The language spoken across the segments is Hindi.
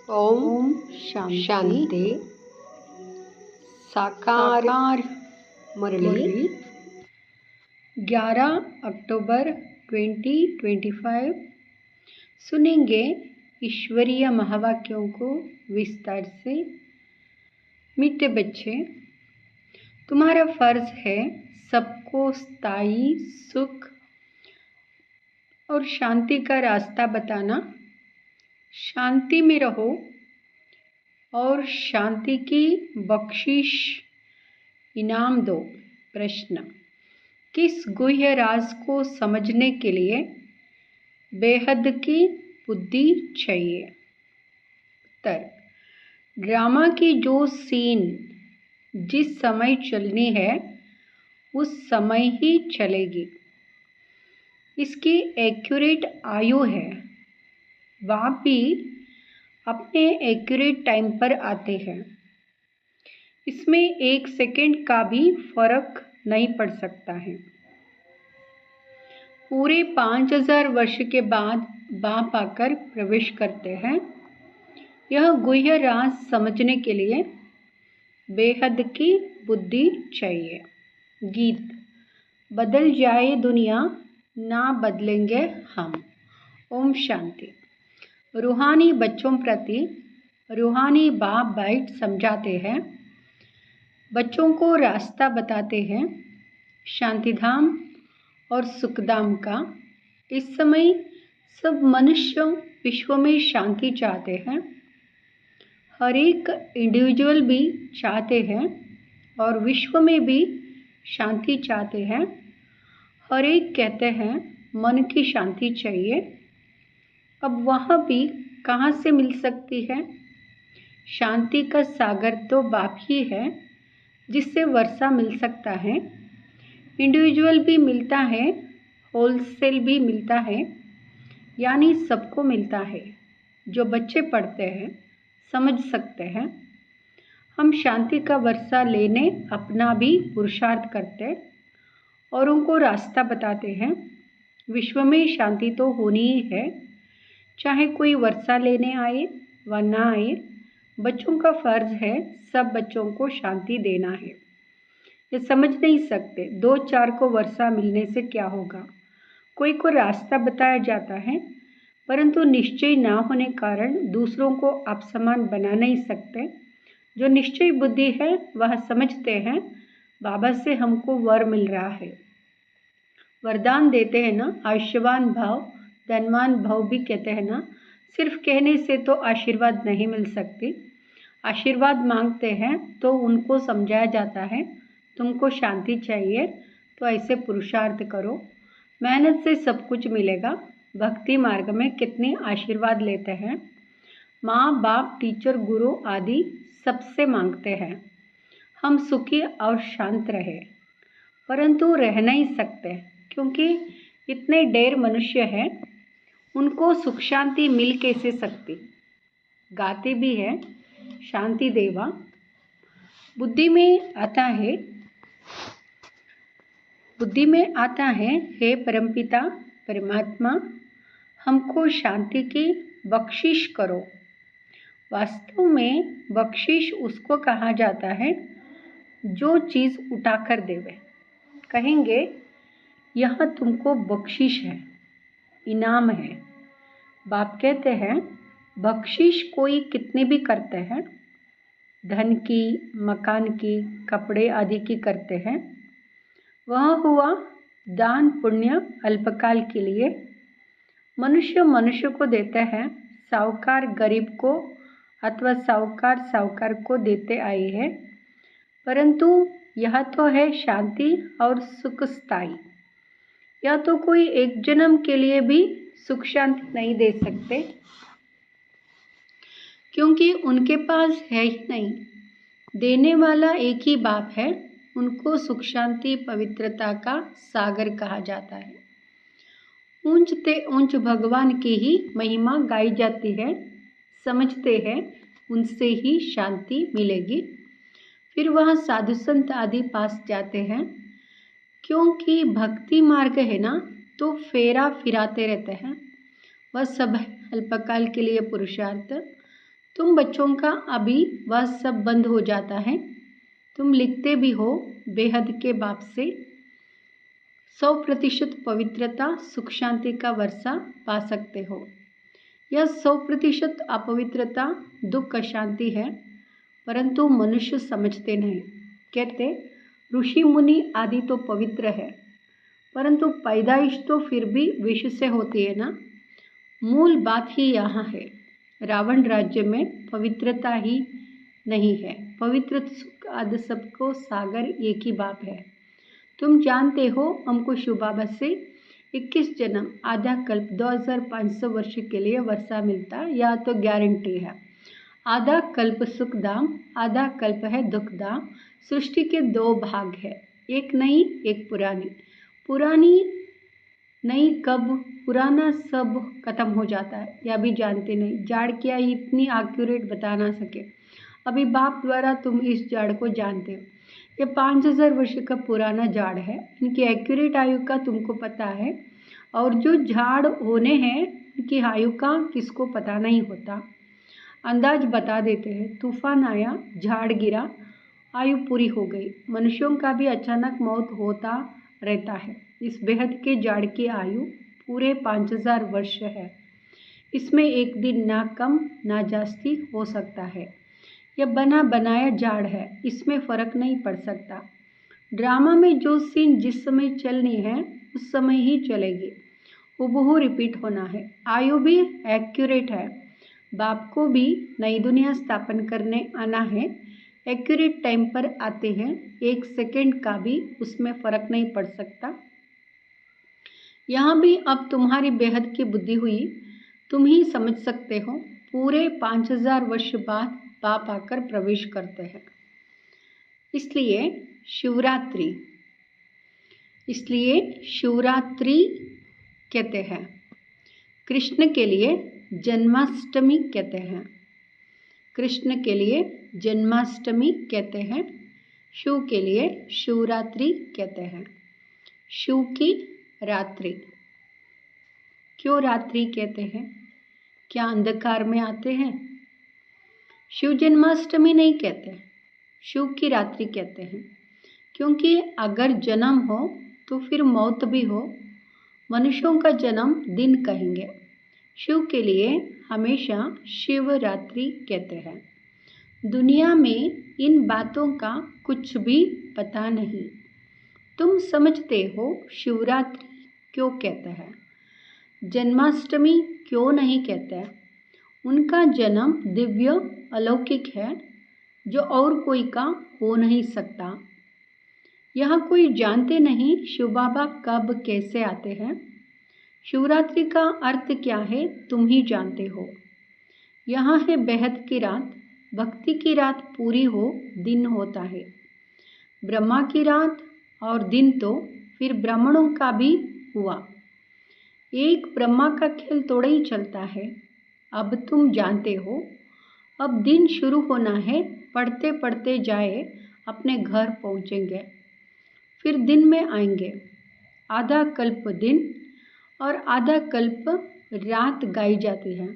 ओम शांति। शांति। साकार मुरली 11 अक्टूबर 2025 सुनेंगे ईश्वरीय महावाक्यों को विस्तार से। मीठे बच्चे, तुम्हारा फर्ज है सबको स्थायी सुख और शांति का रास्ता बताना। शांति में रहो और शांति की बख्शिश इनाम दो। प्रश्न: किस गुह्य राज को समझने के लिए बेहद की बुद्धि चाहिए? उत्तर: ड्रामा की जो सीन जिस समय चलनी है उस समय ही चलेगी। इसकी एक्यूरेट आयु है, वह भी अपने एक्यूरेट टाइम पर आते हैं। इसमें एक सेकंड का भी फर्क नहीं पड़ सकता है। पूरे 5000 वर्ष के बाद बाप आकर प्रवेश करते हैं। यह गुह्य राज समझने के लिए बेहद की बुद्धि चाहिए। गीत: बदल जाए दुनिया, ना बदलेंगे हम। ओम शांति। रूहानी बच्चों प्रति रूहानी बाप बैठ समझाते हैं, बच्चों को रास्ता बताते हैं शांतिधाम और सुखधाम का। इस समय सब मनुष्य विश्व में शांति चाहते हैं। हर एक इंडिविजुअल भी चाहते हैं और विश्व में भी शांति चाहते हैं। हर एक कहते हैं मन की शांति चाहिए। अब वह भी कहाँ से मिल सकती है? शांति का सागर तो बाप ही है, जिससे वर्षा मिल सकता है। इंडिविजुअल भी मिलता है, होलसेल भी मिलता है, यानी सबको मिलता है। जो बच्चे पढ़ते हैं समझ सकते हैं। हम शांति का वर्षा लेने अपना भी पुरुषार्थ करते और उनको रास्ता बताते हैं। विश्व में शांति तो होनी ही है, चाहे कोई वर्षा लेने आए व ना आए। बच्चों का फर्ज है सब बच्चों को शांति देना है। ये समझ नहीं सकते 2-4 को वर्षा मिलने से क्या होगा। कोई को रास्ता बताया जाता है, परंतु निश्चय ना होने कारण दूसरों को आप समान बना नहीं सकते। जो निश्चय बुद्धि है वह समझते हैं बाबा से हमको वर मिल रहा है। वरदान देते हैं ना, आयुष्यवान भाव, धनवान भाव भी कहते हैं ना। सिर्फ कहने से तो आशीर्वाद नहीं मिल सकती। आशीर्वाद मांगते हैं तो उनको समझाया जाता है तुमको शांति चाहिए तो ऐसे पुरुषार्थ करो, मेहनत से सब कुछ मिलेगा। भक्ति मार्ग में कितने आशीर्वाद लेते हैं। माँ बाप, टीचर, गुरु आदि सबसे मांगते हैं हम सुखी और शांत रहे, परंतु रह नहीं सकते क्योंकि इतने ढेर मनुष्य हैं, उनको सुख शांति मिल कैसे सकती। गाते भी है शांति देवा। बुद्धि में आता है हे परमपिता परमात्मा, हमको शांति की बख्शिश करो। वास्तव में बख्शिश उसको कहा जाता है जो चीज़ उठाकर देवे। कहेंगे यह तुमको बख्शिश है, इनाम है। बाप कहते हैं बख्शिश कोई कितने भी करते हैं, धन की, मकान की, कपड़े आदि की करते हैं, वह हुआ दान पुण्य अल्पकाल के लिए। मनुष्य को देते हैं, साहूकार गरीब को अथवा साहूकार को देते आए हैं, परंतु यह तो है शांति और सुख स्थायी। या तो कोई एक जन्म के लिए भी सुख शांति नहीं दे सकते, क्योंकि उनके पास है ही नहीं। देने वाला एक ही बाप है, उनको सुख शांति पवित्रता का सागर कहा जाता है। ऊंच ते ऊंच भगवान की ही महिमा गाई जाती है। समझते हैं उनसे ही शांति मिलेगी। फिर वह साधु संत आदि पास जाते हैं, क्योंकि भक्ति मार्ग है ना, तो फेरा फिराते रहते हैं। वह सब अल्पकाल के लिए पुरुषार्थ। तुम बच्चों का अभी वह सब बंद हो जाता है। तुम लिखते भी हो बेहद के बाप से 100% पवित्रता सुख शांति का वर्षा पा सकते हो। यह 100% अपवित्रता दुख अशांति है, परंतु मनुष्य समझते नहीं। कहते ऋषि मुनि आदि तो पवित्र है, परंतु पैदाइश तो फिर भी विष से होती है ना। मूल बात ही यहाँ है। रावण राज्य में पवित्रता ही नहीं है। पवित्र सुख आदि सबको सागर एक ही बाप है। तुम जानते हो हमको शुभाबा से 21 जन्म आधा कल्प 2500 वर्ष के लिए वर्षा मिलता, या तो गारंटी है। आधा कल्प सुख धाम, आधा कल्प है दुख धाम। सृष्टि के 2 भाग है, एक नई एक पुरानी। पुरानी नई कब, पुराना सब खत्म हो जाता है या भी जानते नहीं। जाड़ क्या इतनी एक्यूरेट बता ना सके। अभी बाप द्वारा तुम इस जाड़ को जानते हो। ये 5000 वर्ष का पुराना झाड़ है। इनकी एक्यूरेट आयु का तुमको पता है, और जो झाड़ होने हैं इनकी आयु का किसको पता नहीं होता। अंदाज बता देते हैं। तूफान आया, झाड़ गिरा, आयु पूरी हो गई। मनुष्यों का भी अचानक मौत होता रहता है। इस बेहद के झाड़ की आयु पूरे 5000 वर्ष है। इसमें एक दिन ना कम ना जास्ती हो सकता है। यह बना बनाया झाड़ है, इसमें फर्क नहीं पड़ सकता। ड्रामा में जो सीन जिस समय चलनी है उस समय ही चलेगी, हूबहू रिपीट होना है। आयु भी एक्यूरेट है। बाप को भी नई दुनिया स्थापन करने आना है। एक्यूरेट टाइम पर आते हैं, 1 सेकेंड का भी उसमें फर्क नहीं पड़ सकता। यहाँ भी अब तुम्हारी बेहद की बुद्धि हुई, तुम ही समझ सकते हो। पूरे 5000 वर्ष बाद बाप आकर प्रवेश करते हैं। इसलिए शिवरात्रि कहते हैं। कृष्ण के लिए जन्माष्टमी कहते हैं। कृष्ण के लिए जन्माष्टमी कहते हैं। शिव के लिए शिवरात्रि कहते हैं। शिव की रात्रि क्यों रात्रि कहते हैं? क्या अंधकार में आते हैं? शिव जन्माष्टमी नहीं कहते, शिव की रात्रि कहते हैं, क्योंकि अगर जन्म हो तो फिर मौत भी हो। मनुष्यों का जन्म दिन कहेंगे। शिव के लिए हमेशा शिवरात्रि कहते हैं। दुनिया में इन बातों का कुछ भी पता नहीं। तुम समझते हो शिवरात्रि क्यों कहते हैं, जन्माष्टमी क्यों नहीं कहते? उनका जन्म दिव्य अलौकिक है, जो और कोई का हो नहीं सकता। यह कोई जानते नहीं शिव बाबा कब कैसे आते हैं। शिवरात्रि का अर्थ क्या है तुम ही जानते हो। यहाँ है बेहद की रात। भक्ति की रात पूरी हो दिन होता है। ब्रह्मा की रात और दिन तो फिर ब्राह्मणों का भी हुआ। एक ब्रह्मा का खेल थोड़ा ही चलता है। अब तुम जानते हो। अब दिन शुरू होना है। पढ़ते पढ़ते जाए अपने घर पहुँचेंगे, फिर दिन में आएंगे। आधा कल्प दिन और आधा कल्प रात गाई जाती है,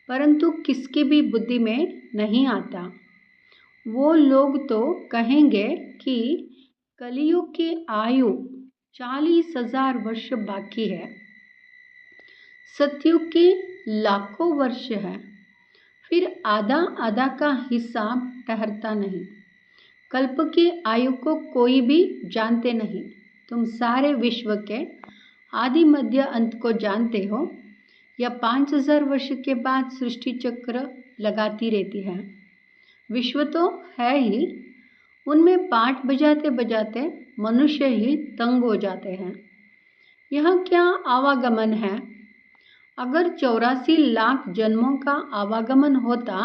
परंतु किसकी भी बुद्धि में नहीं आता। वो लोग तो कहेंगे कि कलियुग की आयु 40,000 वर्ष बाकी है, सतयुग की लाखों वर्ष है। फिर आधा आधा का हिसाब ठहरता नहीं। कल्प की आयु को कोई भी जानते नहीं। तुम सारे विश्व के आदि मध्य अंत को जानते हो। यह 5000 वर्ष के बाद सृष्टि चक्र लगाती रहती है। विश्व तो है ही, उनमें पाठ बजाते बजाते मनुष्य ही तंग हो जाते हैं। यह क्या आवागमन है? अगर 84 लाख जन्मों का आवागमन होता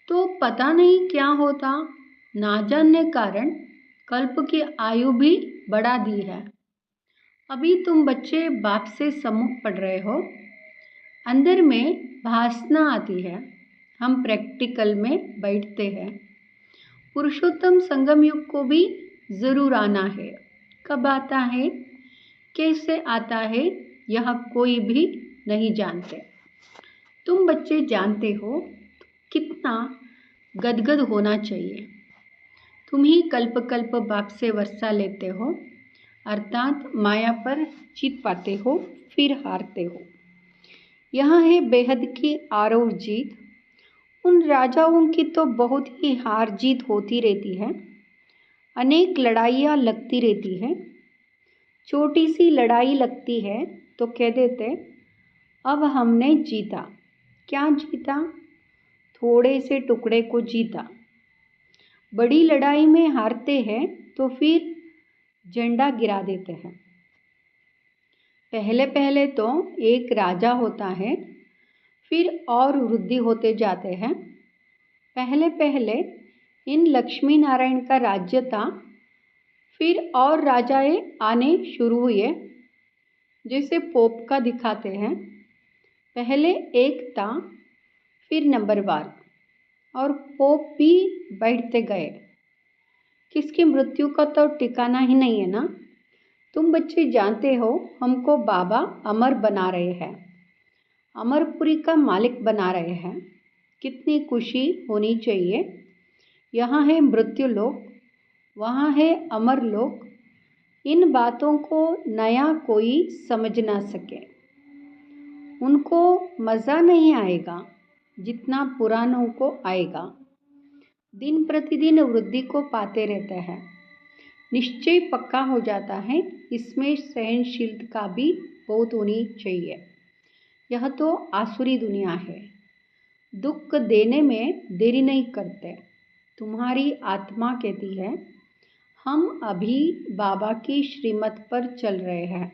तो पता नहीं क्या होता। ना जानने कारण कल्प की आयु भी बढ़ा दी है। अभी तुम बच्चे बाप से सम्मुख पढ़ रहे हो, अंदर में भासना आती है। हम प्रैक्टिकल में बैठते हैं। पुरुषोत्तम संगम युग को भी ज़रूर आना है। कब आता है, कैसे आता है, यह कोई भी नहीं जानते। तुम बच्चे जानते हो, कितना गदगद होना चाहिए। तुम ही कल्प कल्प बाप से वर्षा लेते हो, अर्थात माया पर जीत पाते हो, फिर हारते हो। यह है बेहद की आरोह जीत। उन राजाओं की तो बहुत ही हार जीत होती रहती है, अनेक लड़ाइयाँ लगती रहती है। छोटी सी लड़ाई लगती है तो कह देते अब हमने जीता। क्या जीता? थोड़े से टुकड़े को जीता। बड़ी लड़ाई में हारते हैं तो फिर झंडा गिरा देते हैं। पहले पहले तो एक राजा होता है, फिर और वृद्धि होते जाते हैं। पहले पहले इन लक्ष्मी नारायण का राज्य था, फिर और राजाएं आने शुरू हुए, जैसे पोप का दिखाते हैं। पहले एक था, फिर नंबरवार, और पोप भी बैठते गए। किसकी मृत्यु का तो ठिकाना ही नहीं है ना। तुम बच्चे जानते हो हमको बाबा अमर बना रहे हैं, अमरपुरी का मालिक बना रहे हैं। कितनी खुशी होनी चाहिए। यहाँ है मृत्यु लोक, वहाँ है अमर लोक। इन बातों को नया कोई समझ ना सके, उनको मज़ा नहीं आएगा जितना पुरानों को आएगा। दिन प्रतिदिन वृद्धि को पाते रहते हैं, निश्चय पक्का हो जाता है। इसमें सहनशीलता भी बहुत होनी चाहिए। यह तो आसुरी दुनिया है, दुख देने में देरी नहीं करते। तुम्हारी आत्मा कहती है हम अभी बाबा की श्रीमत पर चल रहे हैं।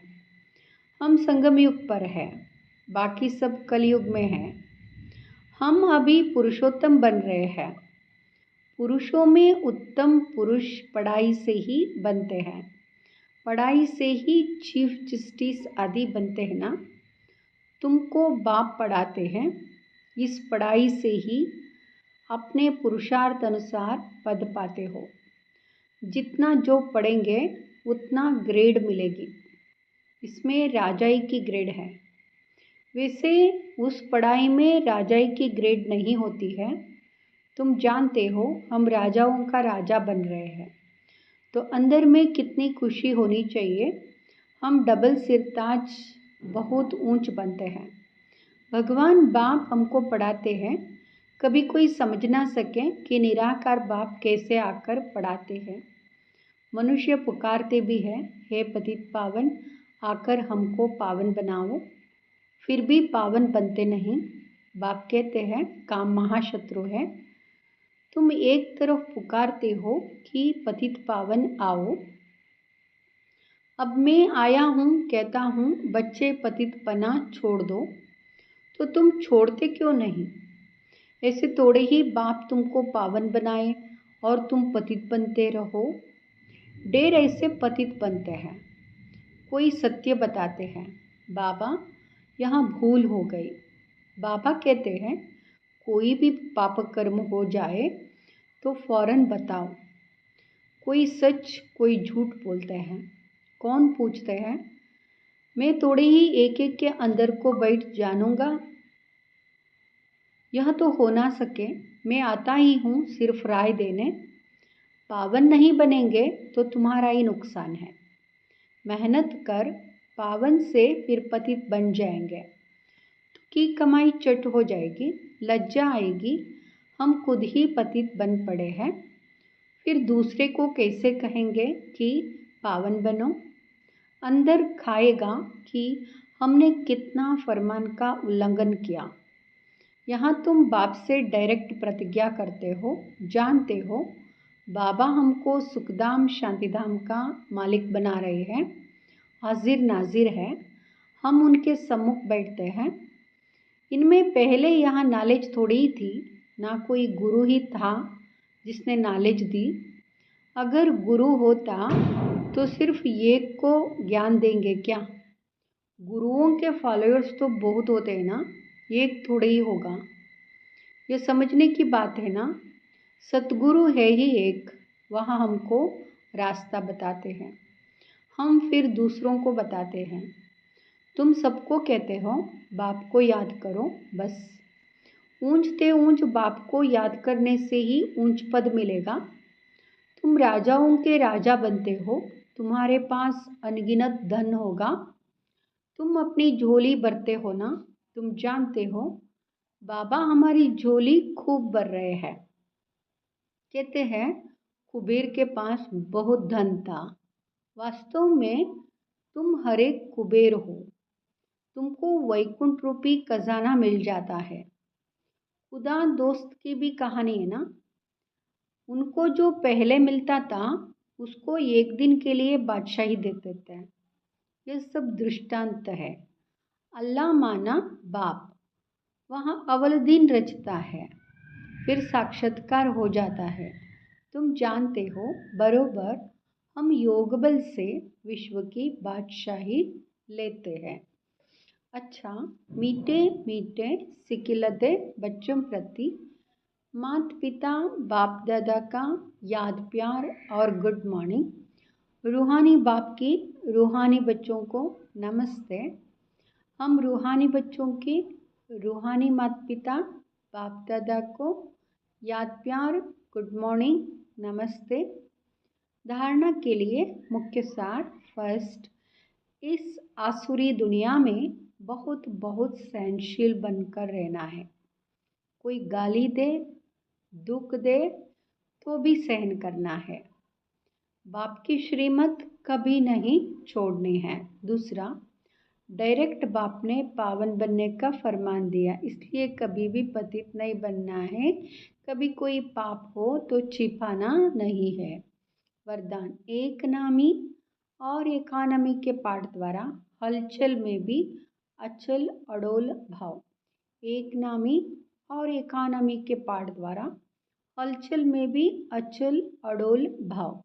हम संगम युग पर हैं, बाकी सब कलयुग में हैं। हम अभी पुरुषोत्तम बन रहे हैं। पुरुषों में उत्तम पुरुष पढ़ाई से ही बनते हैं, पढ़ाई से ही चीफ जस्टिस आदि बनते हैं ना। तुमको बाप पढ़ाते हैं, इस पढ़ाई से ही अपने पुरुषार्थ अनुसार पद पाते हो। जितना जो पढ़ेंगे उतना ग्रेड मिलेगी। इसमें राजाई की ग्रेड है। वैसे उस पढ़ाई में राजाई की ग्रेड नहीं होती है। तुम जानते हो हम राजाओं का राजा बन रहे हैं, तो अंदर में कितनी खुशी होनी चाहिए। हम डबल सिरताज बहुत ऊंच बनते हैं। भगवान बाप हमको पढ़ाते हैं। कभी कोई समझ ना सके कि निराकार बाप कैसे आकर पढ़ाते हैं। मनुष्य पुकारते भी हैं, हे पतित पावन आकर हमको पावन बनाओ, फिर भी पावन बनते नहीं। बाप कहते हैं काम महाशत्रु है। तुम एक तरफ पुकारते हो कि पतित पावन आओ, अब मैं आया हूँ कहता हूँ बच्चे पतित पना छोड़ दो, तो तुम छोड़ते क्यों नहीं? ऐसे थोड़े ही बाप तुमको पावन बनाए और तुम पतित बनते रहो। ढेर ऐसे पतित बनते हैं। कोई सत्य बताते हैं, बाबा यहाँ भूल हो गई। बाबा कहते हैं कोई भी पाप कर्म हो जाए तो फौरन बताओ। कोई सच कोई झूठ बोलते हैं, कौन पूछते हैं? मैं थोड़े ही एक एक के अंदर को बैठ जानूंगा। यह तो हो ना सके। मैं आता ही हूँ सिर्फ राय देने। पावन नहीं बनेंगे तो तुम्हारा ही नुकसान है। मेहनत कर, पावन से फिर पतित बन जाएंगे की कमाई चट हो जाएगी, लज्जा आएगी। हम खुद ही पतित बन पड़े हैं, फिर दूसरे को कैसे कहेंगे कि पावन बनो? अंदर खाएगा कि हमने कितना फरमान का उल्लंघन किया। यहाँ तुम बाप से डायरेक्ट प्रतिज्ञा करते हो, जानते हो बाबा हमको सुखधाम शांतिधाम का मालिक बना रहे हैं, हाजिर नाजिर है। हम उनके सम्मुख बैठते हैं। इनमें पहले यहाँ नॉलेज थोड़ी ही थी, ना कोई गुरु ही था जिसने नॉलेज दी। अगर गुरु होता तो सिर्फ एक को ज्ञान देंगे क्या? गुरुओं के फॉलोअर्स तो बहुत होते हैं ना, एक थोड़े ही होगा। ये समझने की बात है ना। सतगुरु है ही एक, वहाँ हमको रास्ता बताते हैं, हम फिर दूसरों को बताते हैं। तुम सबको कहते हो बाप को याद करो, बस ऊंचते ऊंच बाप को याद करने से ही ऊंच पद मिलेगा। तुम राजाओं के राजा बनते हो, तुम्हारे पास अनगिनत धन होगा। तुम अपनी झोली भरते हो ना, तुम जानते हो बाबा हमारी झोली खूब भर रहे हैं। कहते हैं कुबेर के पास बहुत धन था। वास्तव में तुम हरे कुबेर हो। तुमको वैकुंठ रूपी खजाना मिल जाता है। खुदा दोस्त की भी कहानी है ना। उनको जो पहले मिलता था उसको एक दिन के लिए बादशाही देते थे। यह सब दृष्टांत है। अल्लाह माना बाप वहाँ अव्वल दिन रचता है, फिर साक्षात्कार हो जाता है। तुम जानते हो बरोबर हम योग बल से विश्व की बादशाही लेते हैं। अच्छा, मीठे मीठे सिकिलते बच्चों प्रति माता पिता बाप दादा का याद प्यार और गुड मॉर्निंग। रूहानी बाप की रूहानी बच्चों को नमस्ते। हम रूहानी बच्चों की रूहानी माता पिता बाप दादा को याद प्यार गुड मॉर्निंग नमस्ते। धारणा के लिए मुख्य सार। फर्स्ट, इस आसुरी दुनिया में बहुत बहुत सहनशील बनकर रहना है। कोई गाली दे दुख दे तो भी सहन करना है। बाप की श्रीमत कभी नहीं छोड़नी है। दूसरा, डायरेक्ट बाप ने पावन बनने का फरमान दिया, इसलिए कभी भी पतित नहीं बनना है। कभी कोई पाप हो तो छिपाना नहीं है। वरदान, एक नामी और एकानामी के पाठ द्वारा हलचल में भी अचल अडोल भाव। एक नामी और एकानामी के पाठ द्वारा हलचल में भी अचल अडोल भाव।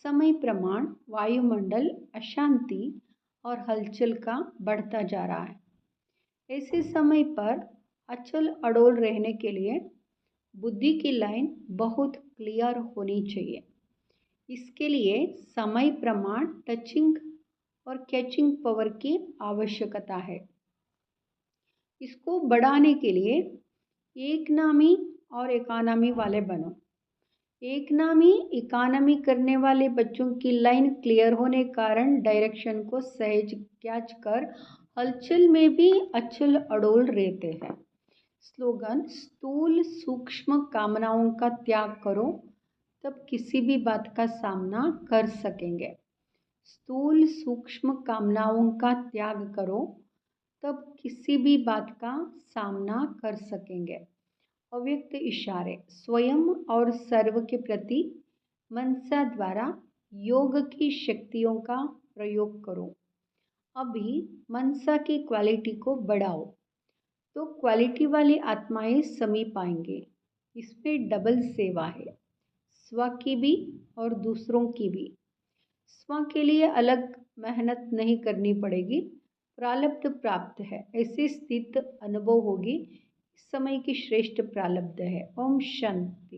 समय प्रमाण वायुमंडल अशांति और हलचल का बढ़ता जा रहा है। ऐसे समय पर अचल अडोल रहने के लिए बुद्धि की लाइन बहुत क्लियर होनी चाहिए। इसके लिए समय प्रमाण टचिंग और कैचिंग पावर की आवश्यकता है। इसको बढ़ाने के लिए एक नामी और इकानमी वाले बनो। एक नामी इकानमी करने वाले बच्चों की लाइन क्लियर होने कारण डायरेक्शन को सहज कैच कर हलचल में भी अचल अडोल रहते हैं। स्लोगन, स्थूल सूक्ष्म कामनाओं का त्याग करो तब किसी भी बात का सामना कर सकेंगे। स्थूल सूक्ष्म कामनाओं का त्याग करो तब किसी भी बात का सामना कर सकेंगे। अव्यक्त इशारे, स्वयं और सर्व के प्रति मनसा द्वारा योग की शक्तियों का प्रयोग करो। अभी मनसा की क्वालिटी को बढ़ाओ तो क्वालिटी वाली आत्माएं समीप आएंगे। इसमें डबल सेवा है, स्व की भी और दूसरों की भी। स्व के लिए अलग मेहनत नहीं करनी पड़ेगी, प्रारब्ध प्राप्त है, ऐसी स्थित अनुभव होगी। समय की श्रेष्ठ प्रारब्ध है। ओम शांति।